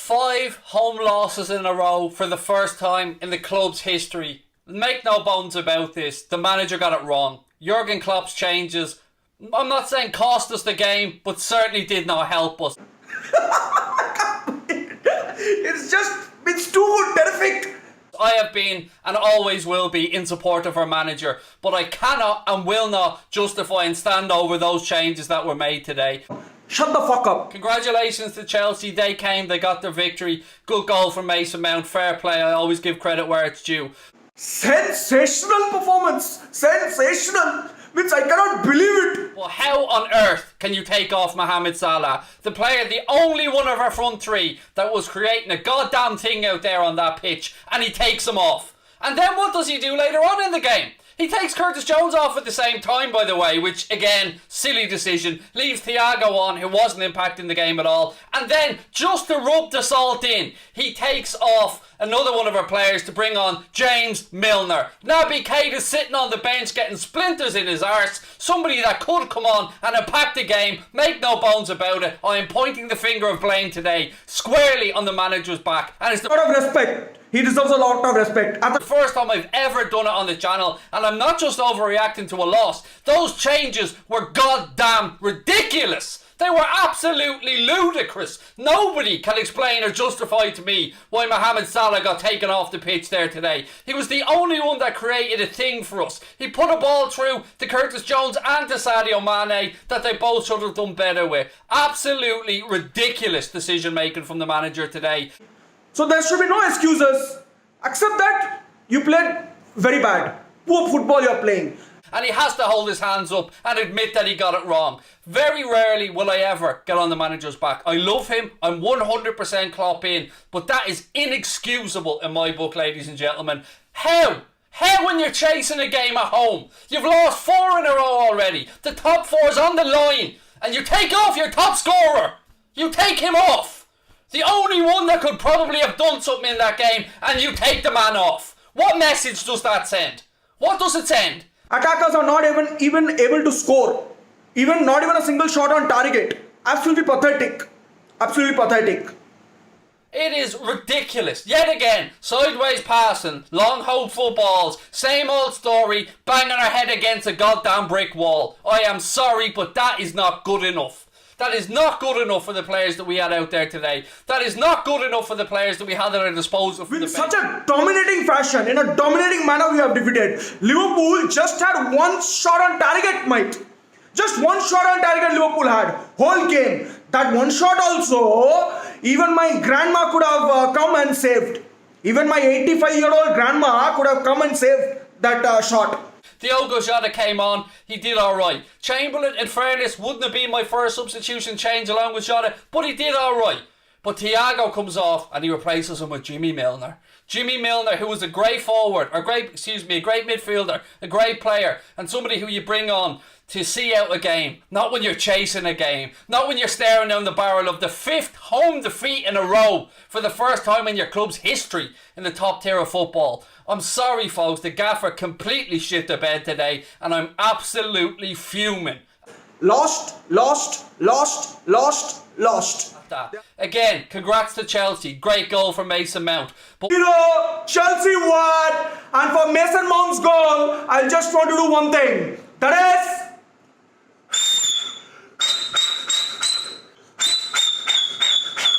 5 home losses in a row for the first time in the club's history. Make no bones about this, the manager got it wrong. Jurgen Klopp's changes, I'm not saying cost us the game, but certainly did not help us. It's too good, terrific. I have been and always will be in support of our manager, but I cannot and will not justify and stand over those changes that were made today. Shut the fuck up. Congratulations to Chelsea, they came, they got their victory. Good goal from Mason Mount, fair play, I always give credit where it's due. Sensational performance, sensational, which I cannot believe it. Well, how on earth can you take off Mohamed Salah, the player, the only one of our front three that was creating a goddamn thing out there on that pitch, and he takes him off? And then what does he do later on in the game? He takes Curtis Jones off at the same time, by the way, which, again, silly decision. Leaves Thiago on, who wasn't impacting the game at all. And then, just to rub the salt in, he takes off another one of our players to bring on James Milner. Naby Keita is sitting on the bench getting splinters in his arse. Somebody that could come on and impact the game. Make no bones about it. I am pointing the finger of blame today squarely on the manager's back. And it's the A lot of respect. He deserves a lot of respect. the first time I've ever done it on the channel, and I'm not just overreacting to a loss. Those changes were goddamn ridiculous. They were absolutely ludicrous. Nobody can explain or justify to me why Mohamed Salah got taken off the pitch there today. He was the only one that created a thing for us. He put a ball through to Curtis Jones and to Sadio Mane that they both should have done better with. Absolutely ridiculous decision making from the manager today. So there should be no excuses. Except that you played very bad. Poor football you're playing. And he has to hold his hands up and admit that he got it wrong. Very rarely will I ever get on the manager's back. I love him. I'm 100% Klopp in. But that is inexcusable in my book, ladies and gentlemen. How? How when you're chasing a game at home? You've lost 4 in a row already. The top 4's on the line. And you take off your top scorer. You take him off. The only one that could probably have done something in that game, and you take the man off. What message does that send? What does it send? Attackers are not even able to score. Not even a single shot on target. Absolutely pathetic. Absolutely pathetic. It is ridiculous. Yet again, sideways passing, long hopeful balls, same old story, banging our head against a goddamn brick wall. I am sorry, but that is not good enough. That is not good enough for the players that we had out there today. That is not good enough for the players that we had at our disposal. With such a dominating fashion, in a dominating manner we have defeated. Liverpool just had one shot on target, mate. Just one shot on target Liverpool had. Whole game. That one shot also, even my grandma could have come and saved. Even my 85-year-old grandma could have come and saved that shot. Diogo Jota came on, he did alright. Chamberlain, in fairness, wouldn't have been my first substitution change along with Jota, but he did alright. But Thiago comes off and he replaces him with Jimmy Milner. Jimmy Milner, who was a great forward, a great midfielder, a great player, and somebody who you bring on to see out a game, not when you're chasing a game, not when you're staring down the barrel of the 5th home defeat in a row for the first time in your club's history in the top tier of football. I'm sorry, folks, the gaffer completely shit the bed today, and I'm absolutely fuming. Lost. That. Again, congrats to Chelsea. Great goal from Mason Mount. But Chelsea won, and for Mason Mount's goal, I just want to do one thing. That is...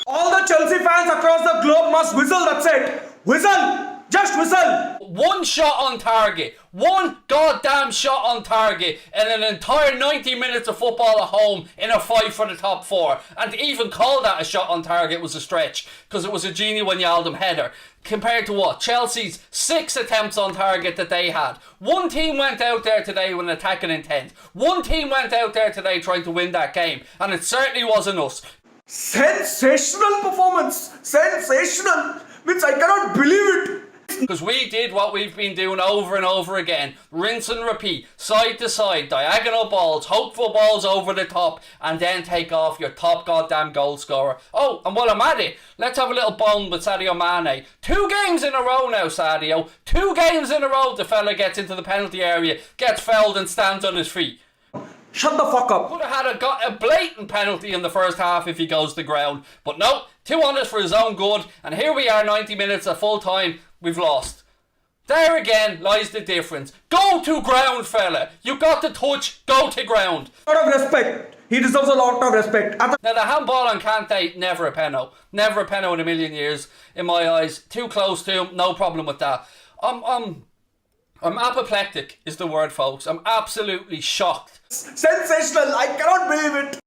all the Chelsea fans across the globe must whistle, that's it. Whistle! Just whistle! One shot on target. One goddamn shot on target in an entire 90 minutes of football at home in a fight for the top 4. And to even call that a shot on target was a stretch, because it was a Gini Wijnaldum header. Compared to what? Chelsea's 6 attempts on target that they had. One team went out there today with an attacking intent. One team went out there today trying to win that game. And it certainly wasn't us. Sensational performance! Sensational! Which I cannot believe it! Because we did what we've been doing over and over again. Rinse and repeat. Side to side. Diagonal balls. Hopeful balls over the top. And then take off your top goddamn goal scorer. Oh, and while I'm at it, let's have a little bone with Sadio Mane. 2 games in a row now, Sadio. 2 games in a row the fella gets into the penalty area, gets fouled and stands on his feet. Shut the fuck up. Could have had a blatant penalty in the first half if he goes to the ground. But no, too honest for his own good. And here we are, 90 minutes at full time. We've lost. There again lies the difference. Go to ground, fella. You got the touch. Go to ground. A lot of respect. He deserves a lot of respect. Now the handball on Kante, never a penno. Never a penno in a million years, in my eyes. Too close to him, no problem with that. I'm apoplectic is the word, folks. I'm absolutely shocked. Sensational. I cannot believe it.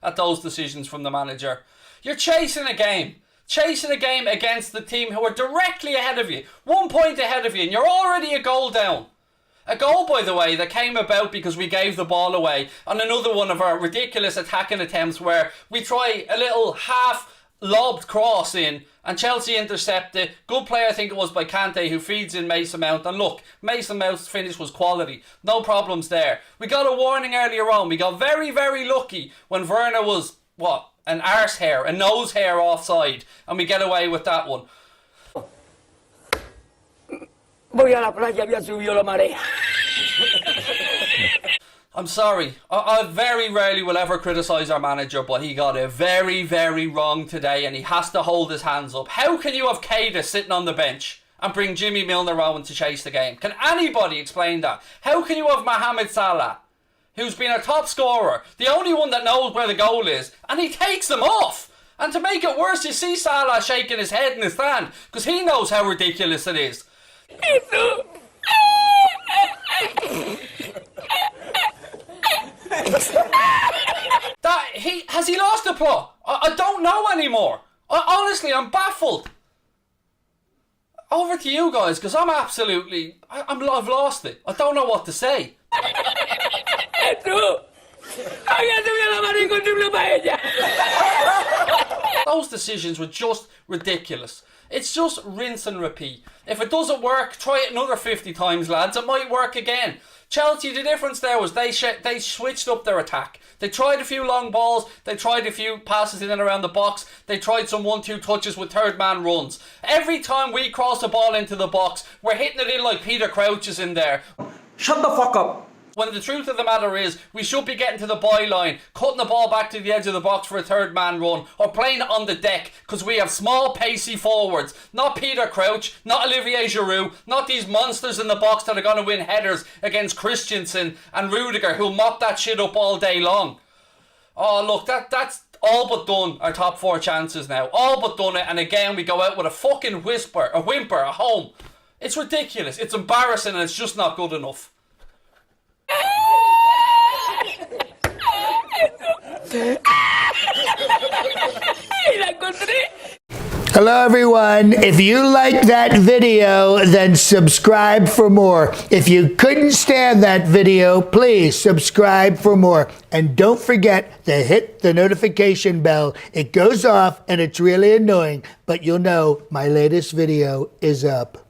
At those decisions from the manager. You're chasing a game. Chasing a game against the team who are directly ahead of you. 1 point ahead of you, and you're already a goal down. A goal, by the way, that came about because we gave the ball away on another one of our ridiculous attacking attempts where we try a little half-lobbed cross in and Chelsea intercept it. Good play, I think it was, by Kante, who feeds in Mason Mount. And look, Mason Mount's finish was quality. No problems there. We got a warning earlier on. We got very, very lucky when Werner was, what, an arse hair, a nose hair offside. And we get away with that one. Voy a la playa, había subido la marea. I'm sorry. I very rarely will ever criticise our manager, but he got it very, very wrong today and he has to hold his hands up. How can you have Keita sitting on the bench and bring Jimmy Milner on to chase the game? Can anybody explain that? How can you have Mohamed Salah, who's been a top scorer, the only one that knows where the goal is, and he takes them off? And to make it worse, you see Salah shaking his head in his stand because he knows how ridiculous it is. Has he lost the plot? I don't know anymore. Honestly, I'm baffled. Over to you guys, because I'm absolutely, I've lost it. I don't know what to say. Those decisions were just ridiculous. It's just rinse and repeat. If it doesn't work, try it another 50 times, lads. It might work again. Chelsea, the difference there was they switched up their attack. They tried a few long balls. They tried a few passes in and around the box. They tried some 1-2 touches with third man runs. Every time we cross the ball into the box, we're hitting it in like Peter Crouch is in there. Shut the fuck up. When the truth of the matter is, we should be getting to the byline, cutting the ball back to the edge of the box for a third man run, or playing it on the deck, because we have small, pacey forwards. Not Peter Crouch, not Olivier Giroud, not these monsters in the box that are going to win headers against Christensen and Rudiger, who'll mop that shit up all day long. Oh, look, that's all but done, our top 4 chances now. All but done it, and again, we go out with a fucking whimper at home. It's ridiculous, it's embarrassing, and it's just not good enough. Hello everyone, if you like that video, then subscribe for more. If you couldn't stand that video, please subscribe for more. And don't forget to hit the notification bell. It goes off and it's really annoying, but you'll know my latest video is up.